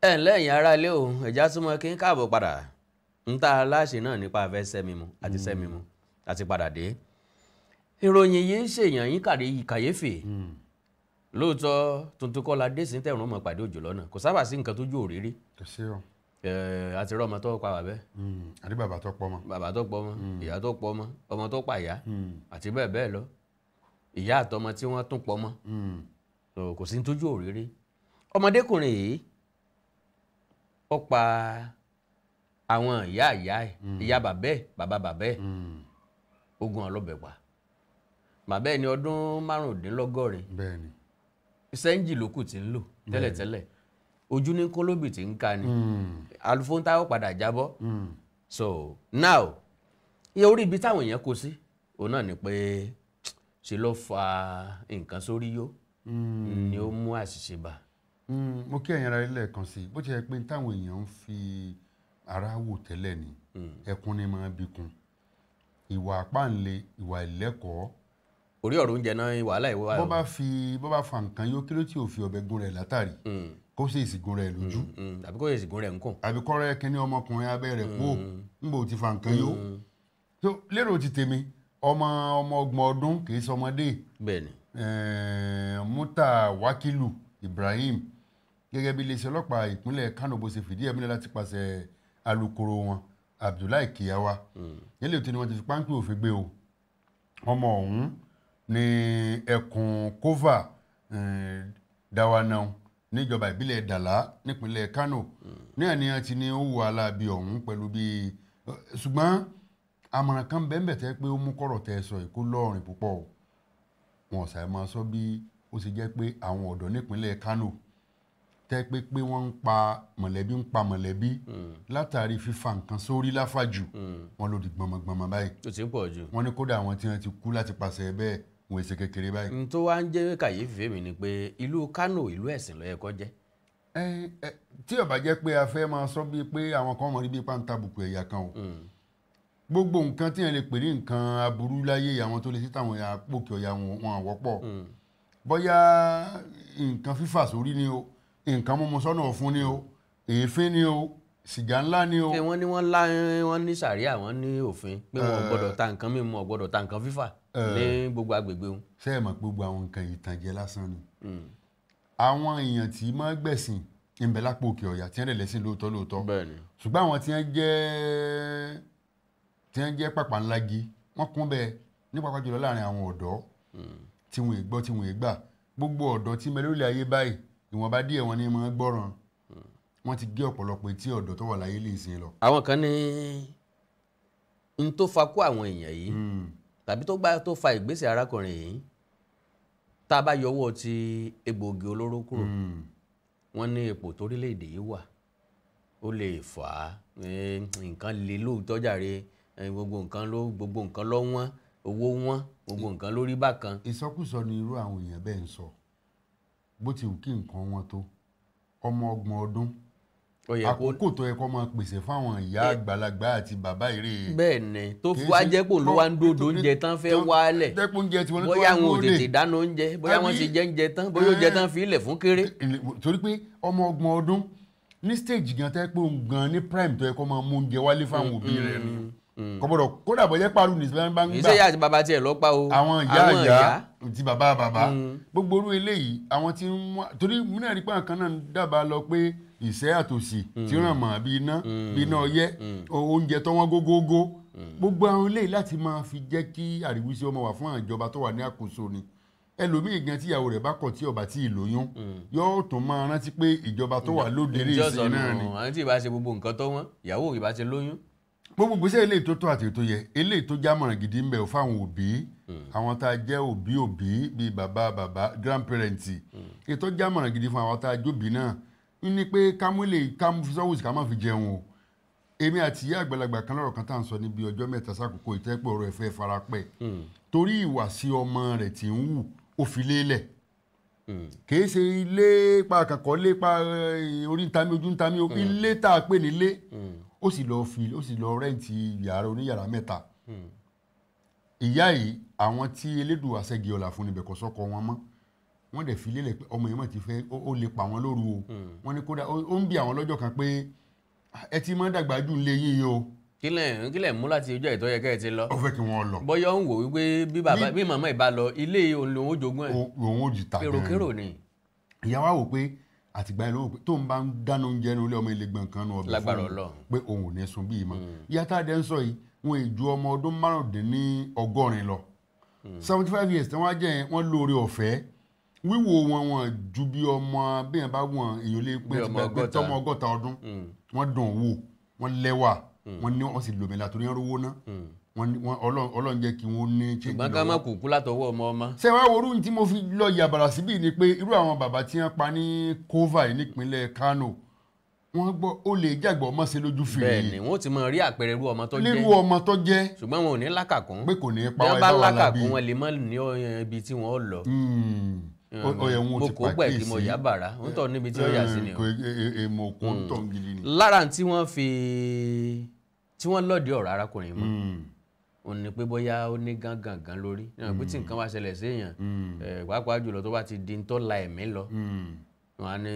ẹ ǹlẹ́ ẹ̀yin ará ilé o ẹ̀já súnmọ́ kí n káàbọ̀ padà ń tá a láṣẹ náà nípa afẹ́ sẹ́mi mu àti padà dé. ìròyìn yìí ń ṣèyàn yín kàyéfì lóòótọ́ tuntun kọ́ la dé sí tẹ̀rùn mọ́ pàdé òjò lọ́nà kò sábà sí nǹkan tójú òrírí. kò sí o. àti rọ ọmọ tó pa bàbẹ́. àti bàbá tó pọ̀ mọ́. bàbá tó pọ̀ mọ́ ìyá tó pọ̀ mọ́ ọmọ tó pa ìyá àti bẹ́ẹ̀ bẹ́ẹ̀ lọ ìyá àtọmọ tí wọ́n tún pọ̀ mọ́ kò sí tójú òrírí. ọmọdékùnrin yìí ó pa àwọn ìyá ẹ̀ ìyá bàbá ẹ̀ ogun ọlọ́bẹ̀ pa bàbá ẹ̀ ní ọdún márùndínlọ́gọ́rin sẹ́ńjì ló kù tí ń lò tẹ́lẹ̀tẹ́lẹ̀ ojú ní kólóbì tí ń ka ni alufóńtà ó padà jábọ́ so now iye orí ibi táwọn èèyàn kó sí òun náà ni pé ṣe ló fa nǹkan sórí yó ni ó mú àṣìṣe bá. mo kí ẹ̀yin ara ilé kan sí bó ti yẹ pé táwọn èèyàn ń fi ara wò tẹ́lẹ̀ ni ẹkún ni máa bí kun ìwà àpáǹle ìwà ìlẹ́kọ̀ọ́. orí ọ̀rọ̀ oúnjẹ náà wàhálà ìwọ wa. bó bá fa nǹkan yóò kí ló tí ò fi ọ̀bẹ gún rẹ̀ látàrí kó sì ìsìnkún rẹ̀ lójú. àbí kó sì ìsìnkún rẹ̀ ń kùn. àbí kọ́ rẹ́ kínní ọmọkùnrin abẹ́ rẹ̀ kú níbo ti fa nǹkan yóò. tó lérò ti tèmi ọmọ ọgbọ̀n ọdún kì í sọmọdé. bẹ́ẹ̀ni. Muta Wakilu Ibrahim gẹ́gẹ́ bí iléeṣẹ́ ọlọ́pàá ìpínlẹ̀ Kano bó ṣe fìdí ẹ̀ múlẹ̀ láti pàṣẹ alukoro wọn Abdullahi Kiyawa nílẹ̀ òtún ni wọ́n ti fi páńpẹ́ òfin gbé o ọmọ ọ̀hún ní ẹkùn Kova Dawanau níjọba ìbílẹ̀ Dala nípínlẹ̀ Kano ní àníyàn ti ní ó wù aláàbí ọ̀hún pẹ̀lú bí ṣùgbọ́n àmọ̀ràn kan bẹ́ẹ̀ tẹ́ pé ó mú kọ̀rọ̀ tẹ́ sọ èkó lọ́ọ̀rìn púpọ̀ wọn ṣàì máa sọ bí ó ṣe jẹ́ pé àwọn ọ̀dọ́ nípínlẹ̀ Kano tẹ́ pé wọ́n ń pa mọ̀lẹ́bí látàrí fífa nǹkan sórí láfàjù wọn ló di gbọmọgbọmọ báyìí. ó ti ń pọ̀ jù. wọ́n ní kódà àwọn tí wọ́n ti kú láti pàṣẹ bẹ́ẹ̀ wọ́n èsè kékeré báyìí. n tó wá ń jẹ́ kàyéfì fèmí ni pé ìlú Kano ìlú ẹ̀sìn ló yẹ kó jẹ́. tí ó bá jẹ́ pé a fẹ́ máa sọ bíi pé àwọn kan mọ̀ rí bíi pàǹtàbùkù ẹ̀yà kan o gbogbo nǹkan tí yẹn lè pè ní nǹkan aburú láyé àwọn tó lè sí táwọn àpòkè ọ̀yà wọn àwọ́pọ̀ bóyá nǹkan fífà sórí ni o nǹkan mímu sọ́nà ọ̀fun ni o èéfín ni o sìgá ńlá ni o. pé wọ́n ní sàríà wọ́n ní òfin pé wọ́n gbọ́dọ̀ ta nǹkan mímu wọ́n gbọ́dọ̀ ta nǹkan fífà ní gbogbo agbègbè wọn. ṣé ẹ mọ̀ pé gbogbo àwọn nǹkan ìtànjẹ lásán ni. àwọn èèyàn tí máa gbẹ̀sìn ń bẹ lápò òkè ọ̀yà tí wọ́n lè lẹ́sìn lóòótọ́ ṣùgbọ́n àwọn tí wọ́n jẹ́ pàpàǹlági wọ́n kún bẹ́ẹ̀ ní pàápàá jùlọ láàrin àwọn ọ̀dọ́ tí wọ́n ì gbọ́ tí wọ́n ì gbà gbogbo ọ̀dọ́ tí mẹ́lẹ́lẹ́ ayé báyìí ìwọ̀nba díẹ̀ wọn ni máa gbọ́ràn wọ́n ti gé ọ̀pọ̀lọpọ̀ etí ọ̀dọ́ tó wà láyé lè sin lọ. àwọn kan ní n tó fa kó àwọn èèyàn yìí tàbí tó fa ìgbésẹ̀ arákùnrin yìí tá a bá yọwọ́ ti egbòogi olóró kúrò wọ́n ní ipò torílẹ̀-èdè yìí wà ó lè fà á nǹkan lè lóòótọ́ jàre gbogbo nǹkan ló wọ́n owó wọ́n gbogbo nǹkan lórí bákan. ìsọkúsọ ni irú àwọn èèyàn bẹ́ẹ̀ ń sọ bó ti wù kí nǹkan wọn tó ọmọ ọgbọ̀n ọdún àkókò tó yẹ kó máa pèsè fáwọn ìyá àgbàlagbà àti bàbá eré. bẹ́ẹ̀ ni tó fi wá jẹ́ pò ló wá ń dòdò oúnjẹ tán fẹ́ wálẹ̀ bóyá àwọn ò tètè dáná oúnjẹ bóyá wọ́n ti jẹ oúnjẹ tán bóyá oúnjẹ tán fi ilẹ̀ fún kéré. torí pé ọmọ ọgbọ̀n ọdún ní stage gan tẹ́ pé òun gan ní prime tó yẹ kó máa mú oúnjẹ wálé fáwọn òbí rẹ̀ ni kọ́bọ̀dọ̀ kódà bọ́jẹ́ pàrọ̀ ní ìsìlẹ̀ bá ń gbà. ìṣe àti bàbá tiẹ̀ lọ́pàá o. àwọn ìyá ti bàbá gbogbo orú eléyìí àwọn tí ń wá torí múnà rí pé àkàn náà dábàá lọ pé ìṣẹ́ àtòsí tí ràn mọ́ bí iná ọyẹ́ oúnjẹ tó wọ́n gógógó gbogbo àwọn eléyìí láti máa fi jẹ́ kí àríwísí ọmọ wà fún àwọn ìjọba tó wà ní àkóso ni ẹlòmíì gan tí ìyàwó rẹ̀ bá kọ̀ tí ọba tí ì lóyún yóò tún máa rántí pé ìjọba tó wà lóde ní ìsìn náà ni. àwọn tí ì bá ṣe gbogbo nǹkan tó wọ́n ìyàwó ì bá ṣe lóyún gbogbo gbèsè eléyìí tó tó àti ètò yẹ eléyìí tó jámọ̀ràn gidi ń bẹ fáwọn òbí àwọn tá a jẹ́ òbí bíi bàbá grandparent ètò jámọ̀ràn gidi fún àwọn tá a jóbi náà ní pé kámú fi sọ́wọ́sì ká má fi jẹun o èmi àti ìyá àgbàlagbà kan lọ́rọ̀ kan tá à ń sọ níbi ọjọ́ mẹ́ta sákòókò ìtẹ́pẹ́ ọ̀rọ̀ ẹ̀fẹ́ farapẹ́ torí ìwà sí ọmọ rẹ̀ tí ń wù ó fi lélẹ̀ kìí ṣe ilé pa àkàkọ́ lé pa orí ntami ojú ntami ilé tá a pè nílé ó sì lọ rẹ́ǹtì yàrá oníyàrá mẹ́ta ìyá yìí àwọn tí elédùn àṣẹgi ọ̀la fún níbẹ̀ kọ́ sọ́kọ wọn mọ́ wọ́n dẹ̀ fi lélẹ̀ pé ọmọ yẹn mọ̀ ti fẹ́ ó lè pa wọn lóru o wọ́n ní kódà ó ń bi àwọn lọ́jọ́ kan pé ẹ ti máa dàgbà jù lé yín yìí o. kílẹ̀ mú láti ọjọ́ ìtọ́yẹ kẹ́ ẹ ti lọ. ó fẹ́ kí wọ́n lọ. bọ́yọ̀ ń wò wípé bí màmá ìbá lọ ilé òun lòun ó jogún ẹ̀. òun ó jì ta gan-an èròkérò ni. ìyá wa wò pé àtìgbà yẹn ló wò pé tóun bá ń dáná oúnjẹ ní ilé ọmọ ilé gbọ̀ǹkan náà ọbẹ̀ fún un pé òun ò ní sun bíi mọ́. ìyá tá a dẹ́ ń sọ yìí wọn èjù ọmọ ọdún márùndínlọ́gọ́rin lọ 75 years tí wọ́n á jẹ́ yẹn wọ́n lóore ọ̀fẹ́ wíwò wọn ju bí ọmọ bẹ́ẹ̀ bá wọn èèyàn lè pé tọmọ 100 ọdún wọ́n dùn wò wọ́n lẹ́wà wọ́n ní wọ́n sì lòmìnira torí wọ́n rówó ná ọlọ́run jẹ́ kí wọ́n ní change lọ́wọ́. ṣùgbọ́n ká má kúkú látọwọ́ ọmọ. ṣé wàá worú tí mo fi lọ yàbàrà síbí ni pé irú àwọn bàbá tí wọ́n pa ní Kova nípínlẹ̀ Kano wọ́n gbọ́ ó lè jàgbọ́ ọmọ ṣe lójú fèrè. bẹ́ẹ̀ni wọ́n ti mọ rí àpẹẹrẹ irú ọmọ tó jẹ́. lérú ọmọ tó jẹ́. ṣùgbọ́n wọn ò ní lákàkún. pé kò ní pa wá ìbá wà lábí. bí wọ́n bá lákàkún wọn lè má ní ibi tí wọ́n lọ. mo kò pẹ̀ kí mo yà bàrà ń tọ́ níbi tí ó yà sí ni o. èèmọ̀ kò ń tọ̀ gidi ni. lára tí wọ́n lọ́ọ̀dì ọ̀rọ̀ arákùnrin mọ́ ó ní pé bóyá ó ní gángan lórí pé tí nǹkan wá ṣẹlẹ̀ sí èèyàn pàápàá jùlọ tó bá ti di tó la ẹ̀mí lọ wọn á ní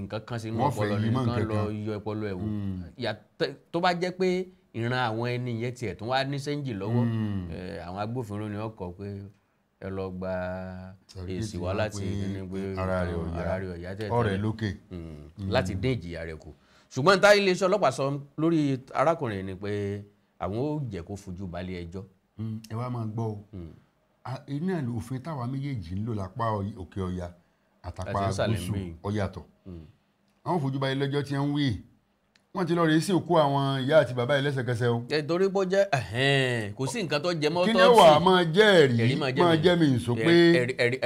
nǹkan kan sínú ọpọlọ nìkan lọ yọ ọpọlọ ẹ̀ wò tó bá jẹ́ pé ìran àwọn ẹni yẹn tiẹ̀ tó wá ní sẹ́ńjì lọ́wọ́ àwọn agbófinró ni wọ́n kọ pé ẹ lọ gba èsì wá láti ní pé ara rẹ̀ ọ̀yá tẹ̀ ọ̀rẹ́ lókè láti dín ìjìyà rẹ̀ kù ṣùgbọ́n táyé iléeṣẹ́ ọlọ́pàá sọ lórí arákùnrin ni pé àwọn ó jẹ́ kó fojú balẹ̀ ẹjọ́. ẹ wá máa gbọ́ o iná òfin táwa méjèèjì ń lò lápá òkè ọya àtàpá gúúsù ọyàtọ̀ àwọn fojú balẹ̀ lẹ́jọ́ tí ń wí wọ́n ti lọ rèé sí òkú àwọn ìyá àti bàbá yìí lẹ́sẹ̀kẹsẹ̀ o. torí bó jẹ́ kò sí nǹkan tó jẹ mọ́ tọ́sí. kí ni wàá máa jẹ́ ẹ̀rí máa jẹ́ mi ìsọ pé.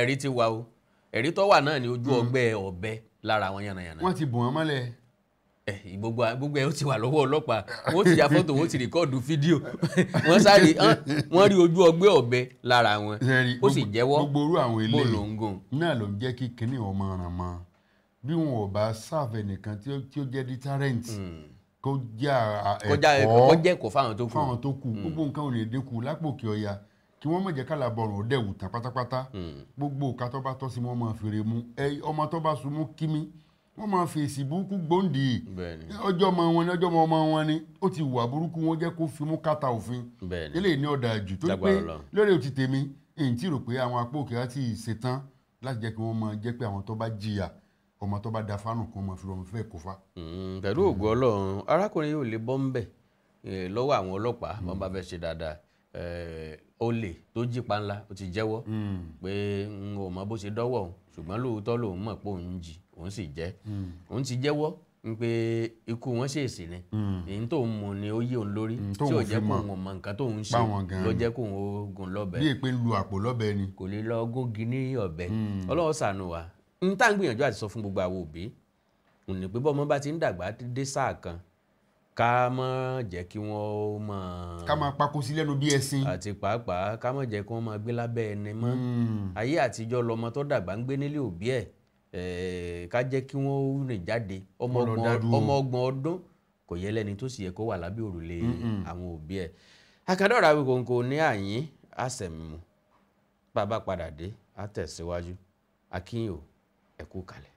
ẹ̀rí ti wà o ẹ̀rí tó wà náà ni ojú ọgbẹ́ ọ̀bẹ lára àwọn yànnàyànnà. wọ́n ti bù wọ́n mọ́lẹ̀. gbogbo ẹ̀ ó ti wà lọ́wọ́ ọlọ́pàá wọ́n ti ya fọ́tò wọ́n ti rìkọ́ọ̀dù fídíò wọ́n rí ojú ọgbẹ́ ọ̀bẹ lára wọn ó sì jẹ́wọ́ gbogbo orú àwọn eléyìí bolongo náà ló ń jẹ́ kí kinní ọmọ ràn mọ́ bí wọn ò bá sáfẹ̀ nìkan tí ó jẹ́ deterrent kó jẹ́ ẹ̀kọ́ fáwọn tó kù gbogbo nǹkan ò lè dínkù lápò kí ọya kí wọ́n má jẹ́ kálá bọ̀rùn ó dẹ̀wù tán pátápátá gbogbo òka tó bá tọ́ sí wọn máa fèrè mu ọmọ tó bá sunmú kímí wọ́n máa fi èsì burúkú gbòǹdì ọjọ́ ọmọ wọn ni ọjọ́ ọmọ wọn ni ó ti wà burúkú wọn jẹ́ kó fi mú kàtà òfin eléyìí ní ọ̀dà jù tó pé lórí òtí tèmi èyí tí rò pé àwọn apá òkè á ti ṣetán láti jẹ́ kí wọ́n máa jẹ́ pé àwọn tó bá jìyà ọmọ tó bá da fánù kó máa fi rọrùn fẹ́ kó fa. pẹ̀lú ògùn ọlọ́run arákùnrin yóò lè bọ́ ń bẹ̀ lọ́wọ́ àwọn ọlọ́pàá wọ́n bá fẹ́ ṣe dáadáa olè tó jí panla ó ti jẹ́wọ́ pé n ò mọ bó ṣe dọ́wọ́ òun ṣùgbọ́n lóòótọ́ lòun mọ̀ pé òun jí òun sì jẹ́ òun ti jẹ́wọ́ pé ikú wọn ṣèèṣì ni èyí tó ń mu ni ó yé òun lórí tí ò jẹ́ kó òun mọ nǹkan tó ń ṣe ló jẹ́ kó òun gùn lọ́bẹ. bí èpè ń lu àpò lọ́bẹ ni. kò lè lọ gógi ní ọ̀bẹ ọlọ́run ṣàánú wa n tá ń gbìyànjú àti sọ fún gbogbo àwọn òbí òun ní pé bọ́mọ bá ti ń dàgbà dé sáà kan ká má jẹ́ kí wọ́n máa. ká máa pakó sí lẹ́nu bí ẹṣin. àti pàápàá ká má jẹ́ kí wọ́n máa gbé lábẹ́ ẹni mọ́. ayé àtijọ́ lọmọ tó dàgbà ń gbé nílé òbí ẹ̀ ká jẹ́ kí wọ́n rìn jáde ọmọ ọgbọ̀n ọdún kò yẹ lẹ́ni tó sì yẹ kó wà lábẹ́ òrùlé àwọn òbí ẹ̀. Akadọ́rà Awikonko ní àyín àsẹ̀mù bàbá padà dé á tẹ̀síwájú akínyìn ò ẹ̀kú kalẹ̀.